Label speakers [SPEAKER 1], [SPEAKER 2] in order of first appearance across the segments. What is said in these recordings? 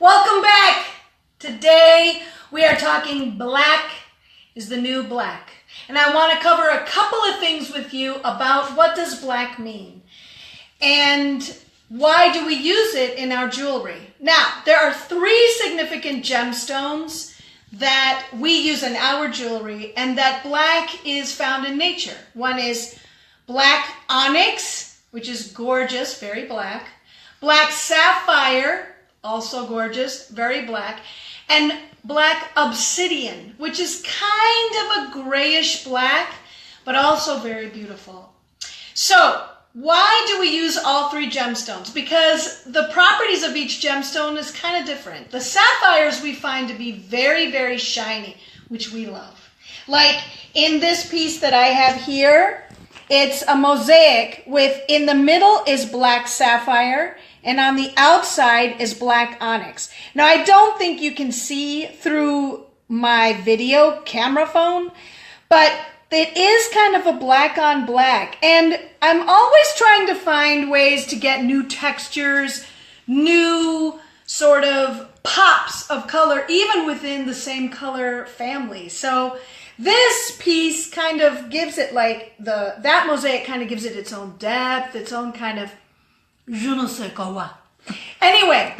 [SPEAKER 1] Welcome back. Today we are talking black is the new black. And I want to cover a couple of things with you about what does black mean and why do we use it in our jewelry. Now, there are three significant gemstones that we use in our jewelry and that black is found in nature. One is black onyx, which is gorgeous, very black. Black sapphire, also gorgeous, very black. And black obsidian, which is kind of a grayish black, but also very beautiful. So, why do we use all three gemstones? Because the properties of each gemstone is kind of different. The sapphires we find to be very, very shiny, which we love. Like in this piece that I have here, it's a mosaic with, in the middle is black sapphire, and on the outside is black onyx. Now, I don't think you can see through my video camera phone, but it is kind of a black on black. And I'm always trying to find ways to get new textures, new sort of pops of color, even within the same color family. So this piece kind of gives it like that mosaic kind of gives it its own depth, its own kind of je ne sais quoi. Anyway,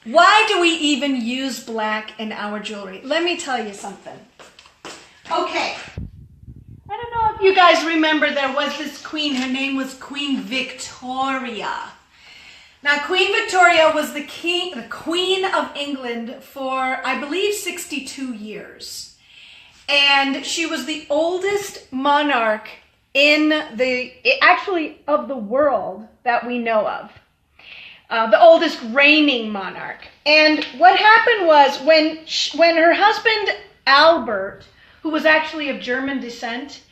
[SPEAKER 1] why do we even use black in our jewelry? Let me tell you something. Okay. I don't know if you guys remember there was this queen. Her name was Queen Victoria. Now, Queen Victoria was the Queen of England for, I believe, 62 years. And she was the oldest monarch actually of the world that we know of. The oldest reigning monarch. And what happened was when her husband Albert, who was actually of German descent,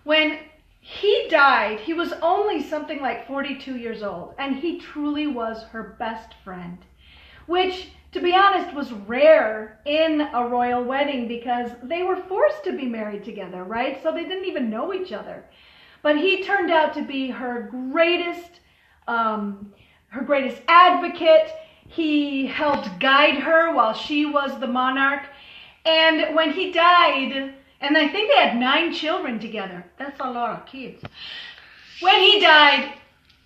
[SPEAKER 1] when he died, he was only something like 42 years old, and he truly was her best friend, which, to be honest, was rare in a royal wedding because they were forced to be married together, right? So they didn't even know each other. But he turned out to be her greatest advocate. He helped guide her while she was the monarch. And when he died, and I think they had 9 children together. That's a lot of kids. When he died,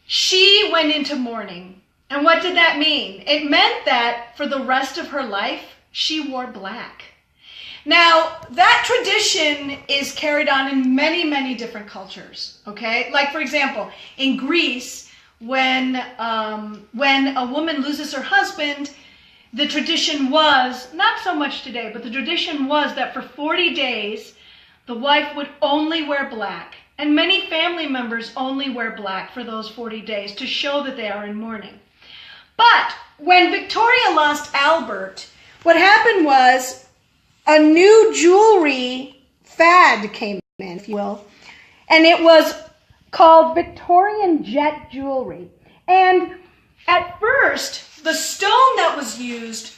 [SPEAKER 1] she went into mourning. And what did that mean? It meant that for the rest of her life, she wore black. Now, that tradition is carried on in many, many different cultures, okay? Like, for example, in Greece, when a woman loses her husband, the tradition was, not so much today, but the tradition was that for 40 days, the wife would only wear black. And many family members only wear black for those 40 days to show that they are in mourning. But when Victoria lost Albert, what happened was a new jewelry fad came in, if you will, and it was called Victorian jet jewelry. And at first, the stone that was used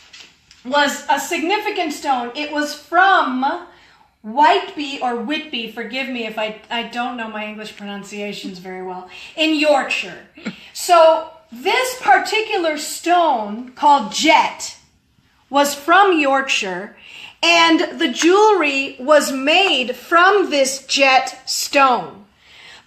[SPEAKER 1] was a significant stone. It was from Whitby or Whitby, forgive me if I don't know my English pronunciations very well, in Yorkshire. So this particular stone called jet was from Yorkshire, and the jewelry was made from this jet stone.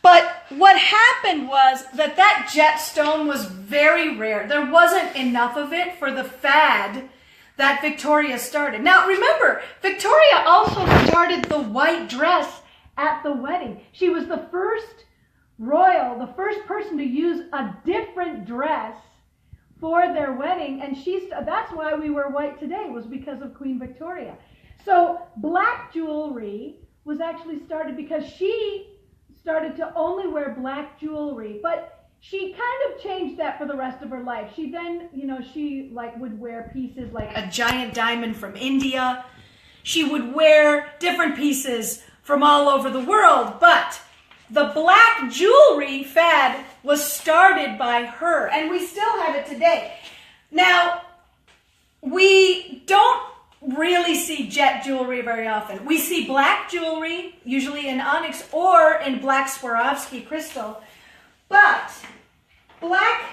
[SPEAKER 1] But what happened was that jet stone was very rare. There wasn't enough of it for the fad that Victoria started. Now remember, Victoria also started the white dress at the wedding. She was the first the first person to use a different dress for their wedding, and that's why we wear white today, was because of Queen Victoria. So black jewelry was actually started because she started to only wear black jewelry, but she kind of changed that for the rest of her life. She then, she would wear pieces like a giant diamond from India. She would wear different pieces from all over the world, but the black jewelry fad was started by her, and we still have it today. Now, we don't really see jet jewelry very often. We see black jewelry, usually in onyx or in black Swarovski crystal, but black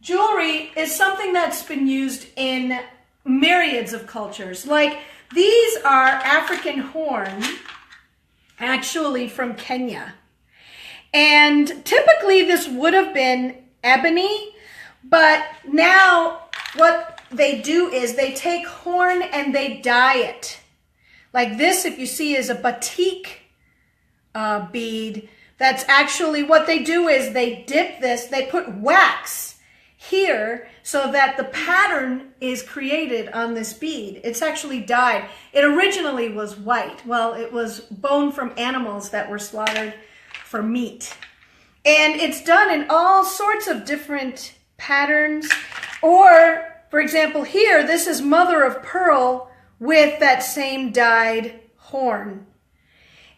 [SPEAKER 1] jewelry is something that's been used in myriads of cultures. Like these are African horn, actually from Kenya. And typically this would have been ebony, but now what they do is they take horn and they dye it. Like this, if you see, is a batik bead. That's actually what they do is they dip this, they put wax here so that the pattern is created on this bead. It's actually dyed. It originally was white. Well, it was bone from animals that were slaughtered for meat. And it's done in all sorts of different patterns. Or, for example, here, this is mother of pearl with that same dyed horn.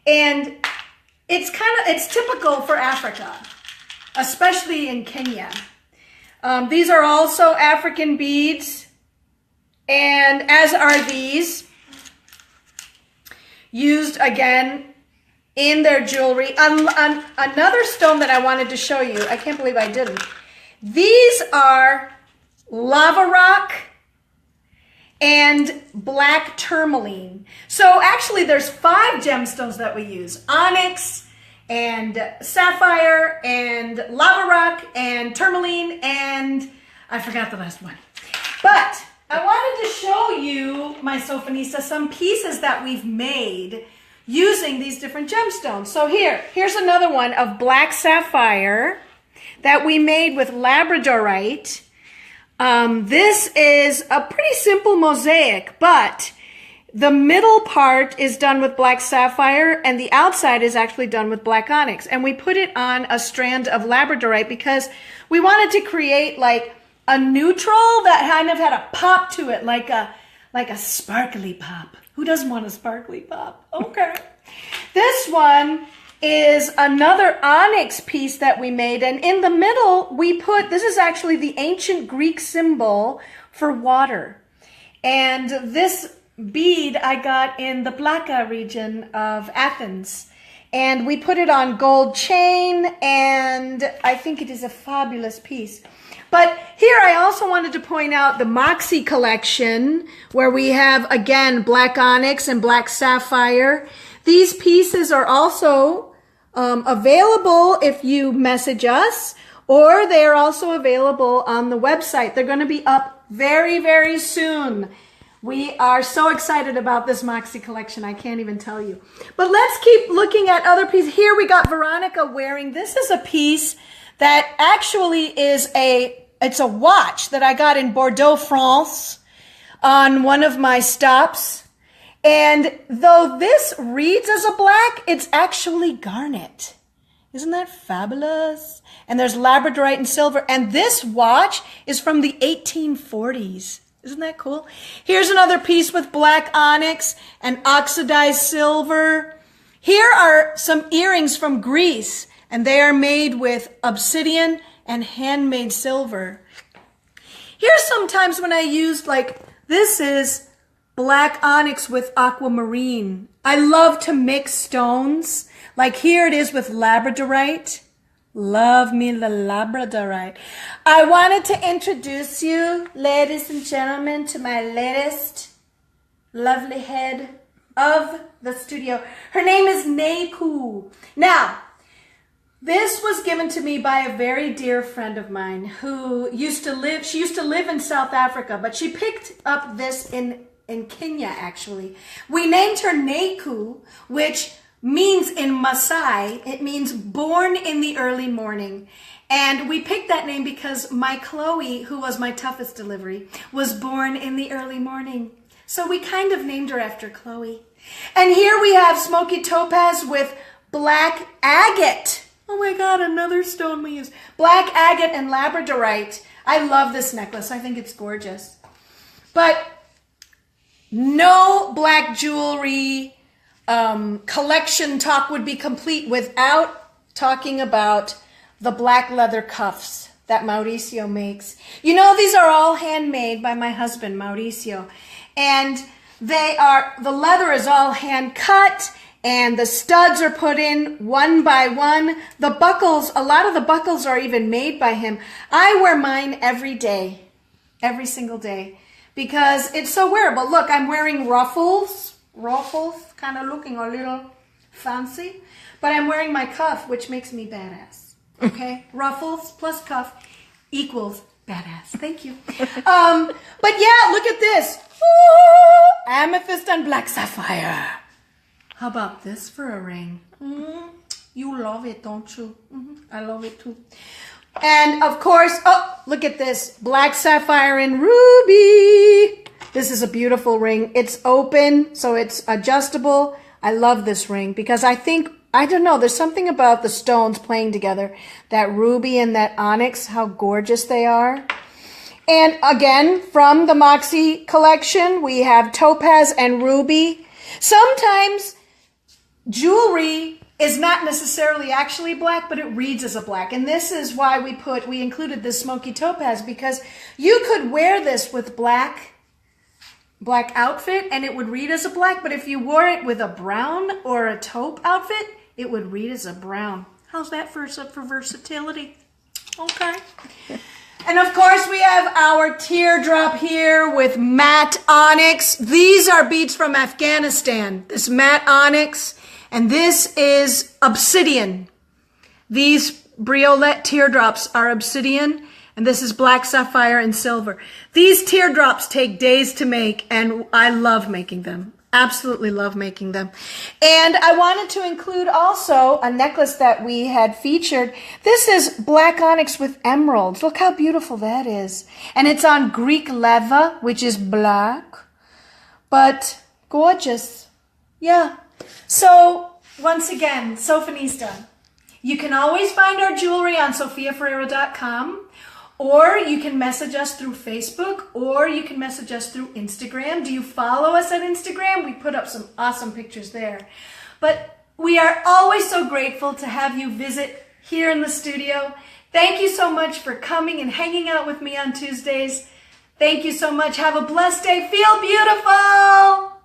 [SPEAKER 1] And it's typical for Africa, especially in Kenya. These are also African beads, and as are these, used again in their jewelry. Another stone that I wanted to show you, I can't believe I didn't. These are lava rock and black tourmaline. So actually there's 5 gemstones that we use: onyx and sapphire and lava rock and tourmaline, and I forgot the last one. But I wanted to show you, my Sophanista, some pieces that we've made using these different gemstones. So here's another one of black sapphire that we made with labradorite. This is a pretty simple mosaic, but the middle part is done with black sapphire and the outside is actually done with black onyx. And we put it on a strand of labradorite because we wanted to create like a neutral that kind of had a pop to it, like a sparkly pop. Who doesn't want a sparkly pop? Okay. This one is another onyx piece that we made, and in the middle we put, this is actually the ancient Greek symbol for water. And this bead I got in the Plaka region of Athens, and we put it on gold chain, and I think it is a fabulous piece. But here I also wanted to point out the Moxie collection, where we have again black onyx and black sapphire. These pieces are also available if you message us, or they are also available on the website. They're going to be up very, very soon. We are so excited about this Moxie collection, I can't even tell you. But let's keep looking at other pieces. Here we got Veronica wearing, this is a piece that actually is it's a watch that I got in Bordeaux, France on one of my stops. And though this reads as a black, it's actually garnet. Isn't that fabulous? And there's labradorite and silver. And this watch is from the 1840s. Isn't that cool? Here's another piece with black onyx and oxidized silver. Here are some earrings from Greece, and they are made with obsidian and handmade silver. Here's sometimes when I used, like, this is black onyx with aquamarine. I love to mix stones. Like here it is with labradorite. Love me the labradorite. I wanted to introduce you, ladies and gentlemen, to my latest lovely head of the studio. Her name is Neiku. Now, this was given to me by a very dear friend of mine who used to live in South Africa, but she picked up this in Kenya, actually. We named her Neiku, which means in Maasai, it means born in the early morning. And we picked that name because my Chloe, who was my toughest delivery, was born in the early morning. So we kind of named her after Chloe. And here we have smoky topaz with black agate. Oh my God, another stone we use. Black agate and labradorite. I love this necklace. I think it's gorgeous. But no black jewelry collection talk would be complete without talking about the black leather cuffs that Mauricio makes. You know, these are all handmade by my husband, Mauricio. And the leather is all hand cut And the studs are put in one by one. The buckles, a lot of the buckles are even made by him. I wear mine every day, every single day, because it's so wearable. Look, I'm wearing ruffles, kind of looking a little fancy, but I'm wearing my cuff, which makes me badass. Okay, ruffles plus cuff equals badass. Thank you. But yeah, look at this. Ooh, amethyst and black sapphire. How about this for a ring? You love it, don't you? I love it too. And of course, oh, look at this. Black sapphire and ruby. This is a beautiful ring. It's open, so it's adjustable. I love this ring because I don't know, there's something about the stones playing together. That ruby and that onyx, how gorgeous they are. And again, from the Moxie collection, we have topaz and ruby. Sometimes jewelry is not necessarily actually black, but it reads as a black. And this is why we included this smoky topaz, because you could wear this with black outfit and it would read as a black, but if you wore it with a brown or a taupe outfit, it would read as a brown. How's that for versatility? Okay. And of course we have our teardrop here with matte onyx. These are beads from Afghanistan. This matte onyx. And this is obsidian. These briolette teardrops are obsidian. And this is black sapphire and silver. These teardrops take days to make, and I love making them. Absolutely love making them. And I wanted to include also a necklace that we had featured. This is black onyx with emeralds. Look how beautiful that is. And it's on Greek leva, which is black, but gorgeous. Yeah. So once again, Sofinista, you can always find our jewelry on SophiaFerreira.com. Or you can message us through Facebook, or you can message us through Instagram. Do you follow us at Instagram? We put up some awesome pictures there. But we are always so grateful to have you visit here in the studio. Thank you so much for coming and hanging out with me on Tuesdays. Thank you so much. Have a blessed day. Feel beautiful.